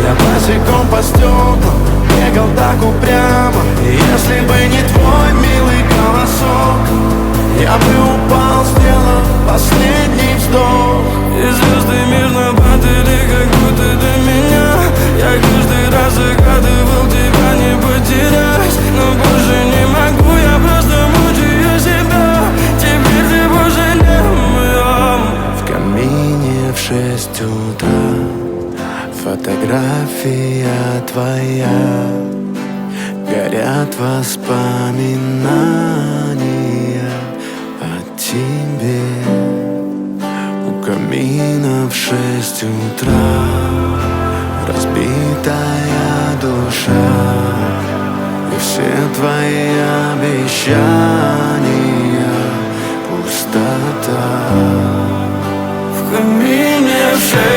Я босиком по стеклам бегал так упрямо. И если бы не твой милый голосок, я бы упал, сделав последний вздох. И звезды мирно падали, как будто до меня. Я каждый раз загадывал тебя не потерять, но больше не могу, я просто мучаю себя. Теперь ты больше не моя. В камине в 6 утра фотография твоя. Горят воспоминания о тебе. У камина в 6 утра разбитая душа. И все твои обещания пустота. В камине в 6